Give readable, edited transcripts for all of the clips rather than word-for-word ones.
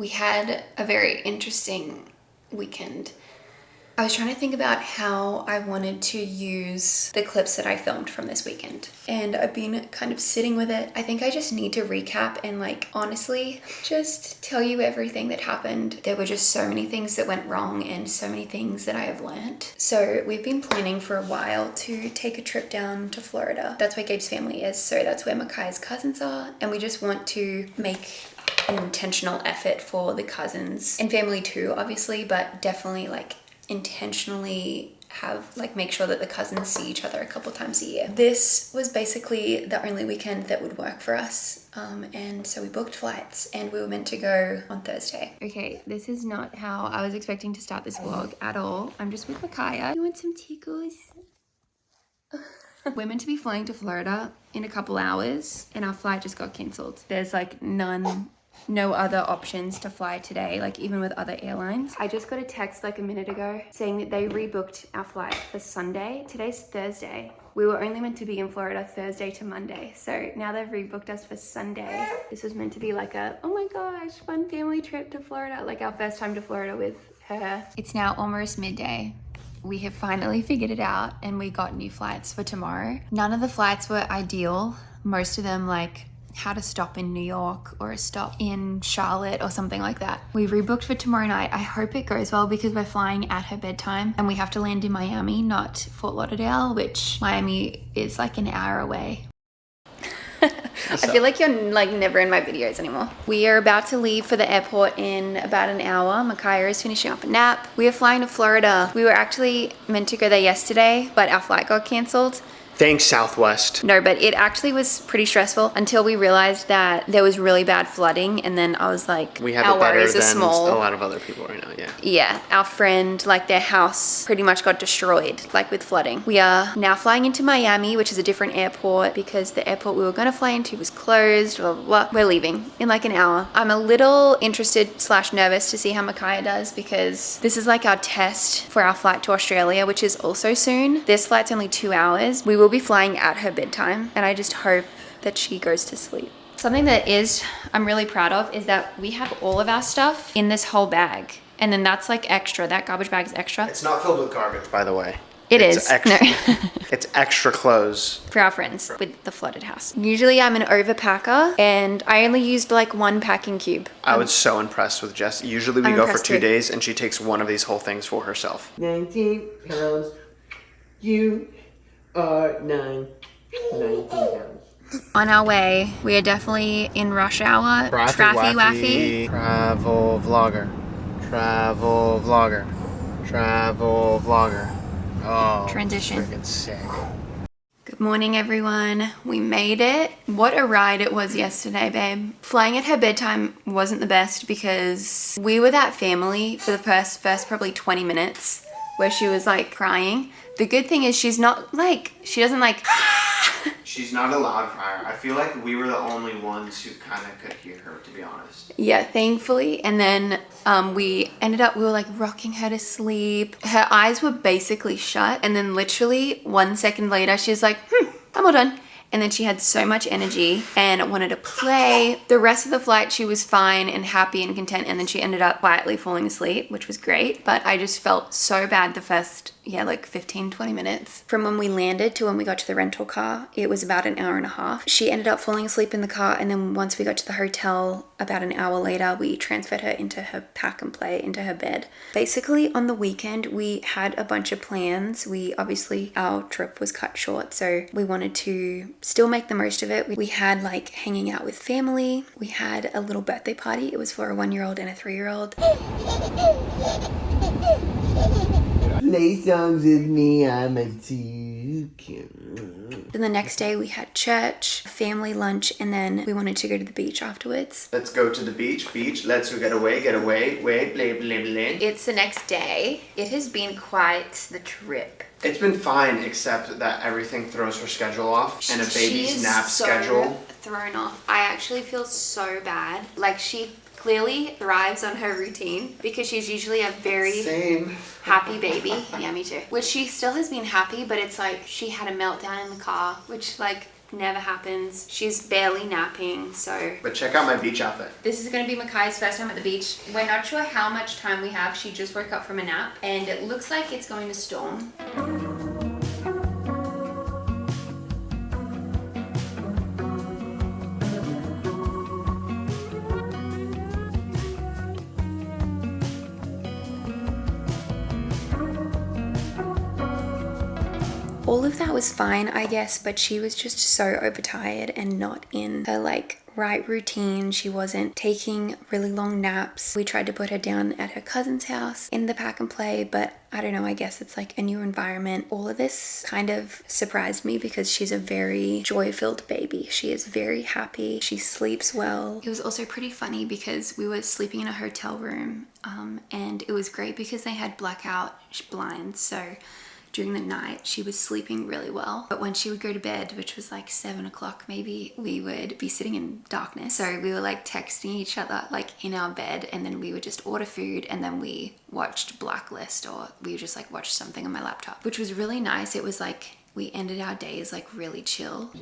We had a very interesting weekend. I was trying to think about how I wanted to use the clips that I filmed from this weekend, and I've been kind of sitting with it. I think I just need to recap and honestly just tell you everything that happened. There were just so many things that went wrong and so many things that I have learned. So we've been planning for a while to take a trip down to Florida. That's where Gabe's family is, so that's where Makai's cousins are, and we just want to make an intentional effort for the cousins and family too, obviously, but definitely intentionally make sure that the cousins see each other a couple times a year. This was basically the only weekend that would work for us, and so we booked flights and we were meant to go on Thursday. Okay, this is not how I was expecting to start this vlog at all. I'm just with Makaya. You want some tickles? We're meant to be flying to Florida in a couple hours and our flight just got cancelled. There's no other options to fly today, even with other airlines. I just got a text a minute ago saying that they rebooked our flight for Sunday. Today's Thursday. We were only meant to be in Florida Thursday to Monday, so now they've rebooked us for Sunday. This was meant to be oh my gosh, fun family trip to Florida, our first time to Florida with her. It's now almost midday. We have finally figured it out and we got new flights for tomorrow. None of the flights were ideal. Most of them how to stop in New York or a stop in Charlotte or something like that. We rebooked for tomorrow night. I hope it goes well because we're flying at her bedtime and we have to land in Miami, not Fort Lauderdale, which Miami is an hour away. I feel like you're never in my videos anymore. We are about to leave for the airport in about an hour. Makaya is finishing up a nap. We are flying to Florida. We were actually meant to go there yesterday, but our flight got canceled. Thanks, Southwest. No, but it actually was pretty stressful until we realized that there was really bad flooding, and then I was we have our it better worries are than small. a lot of other people right now, yeah. Yeah, our friend, their house pretty much got destroyed, with flooding. We are now flying into Miami, which is a different airport because the airport we were going to fly into was closed, blah, blah, blah. We're leaving in an hour. I'm a little interested / nervous to see how Makaya does because this is our test for our flight to Australia, which is also soon. This flight's only 2 hours. We will be flying at her bedtime, and I just hope that she goes to sleep. Something that I'm really proud of is that we have all of our stuff in this whole bag, and then that's extra. That garbage bag is extra. It's not filled with garbage, by the way. It's extra. No. It's extra clothes. For our friends with the flooded house. Usually I'm an overpacker, and I only used 1 packing cube. I was so impressed with Jess. Usually we go for 2 days and she takes one of these whole things for herself. 19 pounds. You are 19 pounds. On our way, we are definitely in rush hour. Traffy waffy. Travel vlogger. Travel vlogger. Travel vlogger. Oh, Transition. Freaking sick. Good morning, everyone. We made it. What a ride it was yesterday, babe. Flying at her bedtime wasn't the best because we were that family for the first probably 20 minutes where she was crying. The good thing is she's not she doesn't She's not a loud crier. I feel like we were the only ones who kind of could hear her, to be honest. Yeah, thankfully. And then we were rocking her to sleep. Her eyes were basically shut. And then literally 1 second later, she was I'm all done. And then she had so much energy and wanted to play. The rest of the flight, she was fine and happy and content. And then she ended up quietly falling asleep, which was great. But I just felt so bad the first, 15, 20 minutes. From when we landed to when we got to the rental car, it was about an hour and a half. She ended up falling asleep in the car. And then once we got to the hotel, about an hour later, we transferred her into her pack and play, into her bed. Basically, on the weekend, we had a bunch of plans. Our trip was cut short. So we wanted to still make the most of it. We had hanging out with family. We had a little birthday party. It was for a 1-year-old and a 3-year-old. Play songs with me, I'm a toucan. Then the next day we had church, family lunch, and then we wanted to go to the beach afterwards. Let's go to the beach, let's go get away, wait, blah, blah, blah. It's the next day. It has been quite the trip. It's been fine, except that everything throws her schedule off, and a baby's nap schedule. Thrown off. I actually feel so bad. She clearly thrives on her routine because she's usually a very happy baby. Yeah, me too. Which she still has been happy, but it's she had a meltdown in the car, which never happens. She's barely napping, so. But check out my beach outfit. This is gonna be Makai's first time at the beach. We're not sure how much time we have. She just woke up from a nap and it looks like it's going to storm. All of that was fine, I guess, but she was just so overtired and not in her like right routine. She wasn't taking really long naps. We tried to put her down at her cousin's house in the pack and play, but I don't know, I guess it's like a new environment. All of this kind of surprised me because she's a very joy-filled baby. She is very happy. She sleeps well. It was also pretty funny because we were sleeping in a hotel room and it was great because they had blackout blinds. So during the night, she was sleeping really well. But when she would go to bed, which was like 7 o'clock maybe, we would be sitting in darkness. So we were like texting each other like in our bed, and then we would just order food and then we watched Blacklist, or we just like watched something on my laptop, which was really nice. It was like we ended our days like really chill.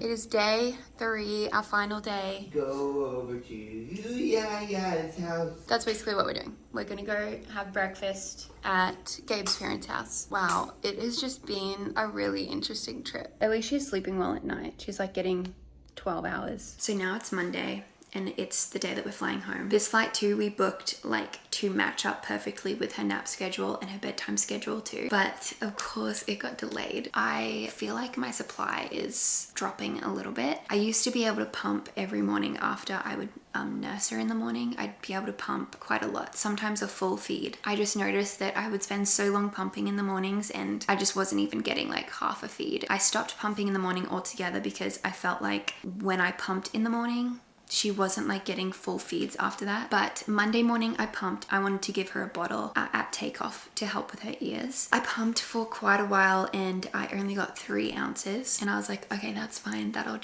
It is day 3, our final day. Go over to Yaya's house. That's basically what we're doing. We're gonna go have breakfast at Gabe's parents' house. Wow, it has just been a really interesting trip. At least she's sleeping well at night. She's like getting 12 hours. So now it's Monday and it's the day that we're flying home. This flight too, we booked like to match up perfectly with her nap schedule and her bedtime schedule too. But of course it got delayed. I feel like my supply is dropping a little bit. I used to be able to pump every morning after I would nurse her in the morning. I'd be able to pump quite a lot, sometimes a full feed. I just noticed that I would spend so long pumping in the mornings and I just wasn't even getting like half a feed. I stopped pumping in the morning altogether because I felt like when I pumped in the morning, she wasn't like getting full feeds after that. But Monday morning I pumped. I wanted to give her a bottle at takeoff to help with her ears. I pumped for quite a while and I only got 3 ounces and I was like, okay, that's fine. That'll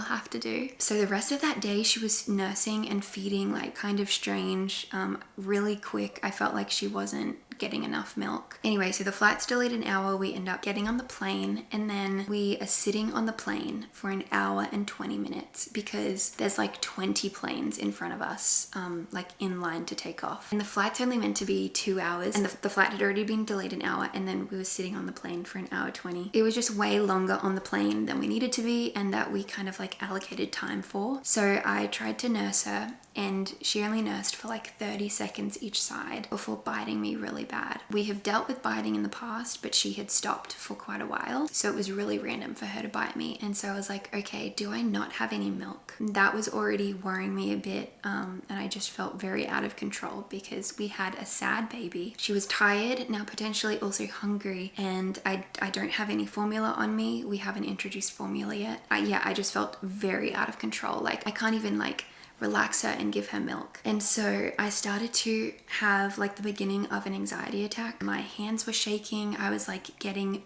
have to do. So the rest of that day she was nursing and feeding like kind of strange, really quick. I felt like she wasn't getting enough milk. Anyway, so the flight's delayed an hour. We end up getting on the plane and then we are sitting on the plane for an hour and 20 minutes because there's like 20 planes in front of us, like in line to take off. And the flight's only meant to be 2 hours and the flight had already been delayed an hour and then we were sitting on the plane for an hour 20. It was just way longer on the plane than we needed to be and that we kind of like allocated time for. So I tried to nurse her and she only nursed for like 30 seconds each side before biting me really bad. We have dealt with biting in the past, but she had stopped for quite a while. So it was really random for her to bite me. And so I was like, okay, do I not have any milk? That was already worrying me a bit. And I just felt very out of control because we had a sad baby. She was tired, now potentially also hungry. And I don't have any formula on me. We haven't introduced formula yet. I just felt very out of control. Like I can't even like relax her and give her milk. And so I started to have like the beginning of an anxiety attack. My hands were shaking. I was like getting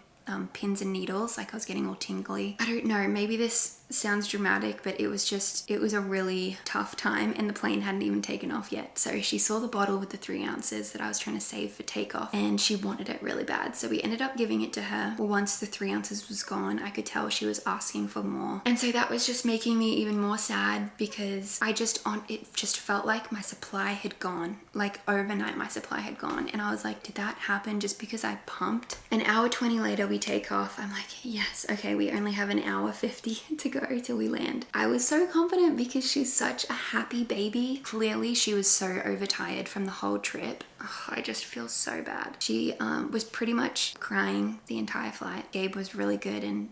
pins and needles, like I was getting all tingly. I don't know, maybe this sounds dramatic, but it was a really tough time and the plane hadn't even taken off yet. So she saw the bottle with the 3 ounces that I was trying to save for takeoff and she wanted it really bad. So we ended up giving it to her. Well, once the 3 ounces was gone, I could tell she was asking for more. And so that was just making me even more sad because it just felt like my supply had gone. Like overnight my supply had gone. And I was like, did that happen just because I pumped? An hour 20 later we take off. I'm like, yes, okay, we only have an hour 50 to go till we land. I was so confident because she's such a happy baby. Clearly she was so overtired from the whole trip. Oh, I just feel so bad. She was pretty much crying the entire flight. Gabe was really good and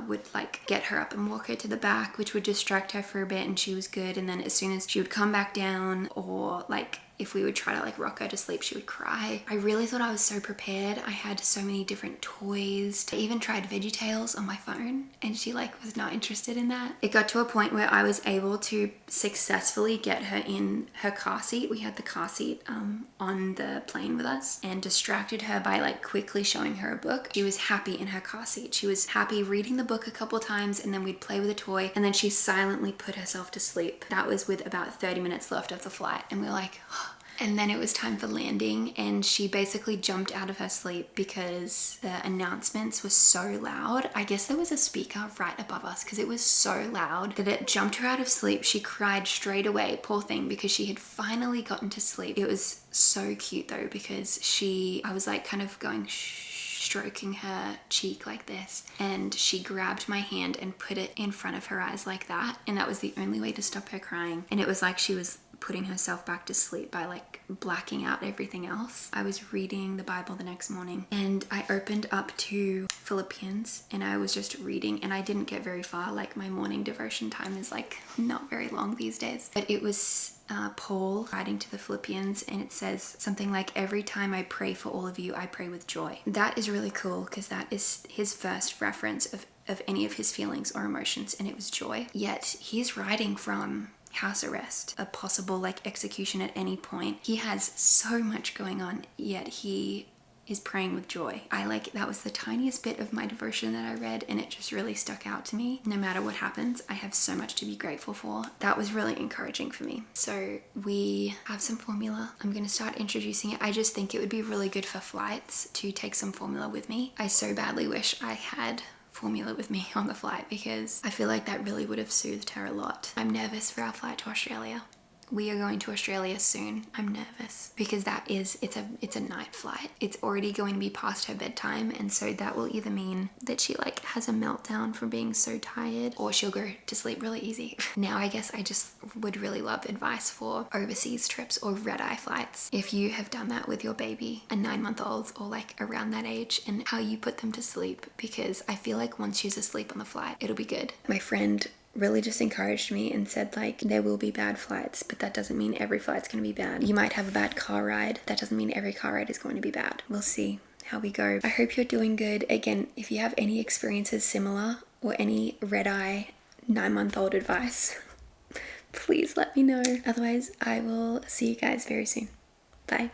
would like get her up and walk her to the back, which would distract her for a bit and she was good. And then as soon as she would come back down or like if we would try to like rock her to sleep, she would cry. I really thought I was so prepared. I had so many different toys. I even tried VeggieTales on my phone and she like was not interested in that. It got to a point where I was able to successfully get her in her car seat. We had the car seat on the plane with us and distracted her by like quickly showing her a book. She was happy in her car seat. She was happy reading the book a couple times and then we'd play with a toy and then she silently put herself to sleep. That was with about 30 minutes left of the flight and we were like, oh, And then it was time for landing, and she basically jumped out of her sleep because the announcements were so loud. I guess there was a speaker right above us because it was so loud that it jumped her out of sleep. She cried straight away, poor thing, because she had finally gotten to sleep. It was so cute though, because I was like kind of going stroking her cheek like this, and she grabbed my hand and put it in front of her eyes like that, and that was the only way to stop her crying. And it was like she was putting herself back to sleep by like blacking out everything else. I was reading the Bible the next morning, and I opened up to Philippians, and I was just reading, and I didn't get very far. Like my morning devotion time is like not very long these days, but it was Paul writing to the Philippians, and it says something like, every time I pray for all of you, I pray with joy. That is really cool because that is his first reference of any of his feelings or emotions, and it was joy. Yet he's writing from house arrest, a possible like execution at any point. He has so much going on, yet he is praying with joy. That was the tiniest bit of my devotion that I read, and it just really stuck out to me. No matter what happens, I have so much to be grateful for. That was really encouraging for me. So we have some formula. I'm going to start introducing it. I just think it would be really good for flights to take some formula with me. I so badly wish I had formula with me on the flight because I feel like that really would have soothed her a lot. I'm nervous for our flight to Australia. We are going to Australia soon. I'm nervous because it's a night flight. It's already going to be past her bedtime, and so that will either mean that she like has a meltdown from being so tired, or she'll go to sleep really easy. Now I guess I just would really love advice for overseas trips or red-eye flights. If you have done that with your baby, a 9-month-old or like around that age, and how you put them to sleep, because I feel like once she's asleep on the flight, it'll be good. My friend really just encouraged me and said like, there will be bad flights, but that doesn't mean every flight's going to be bad. You might have a bad car ride. That doesn't mean every car ride is going to be bad. We'll see how we go. I hope you're doing good. Again, if you have any experiences similar or any red-eye 9-month-old advice, please let me know. Otherwise, I will see you guys very soon. Bye.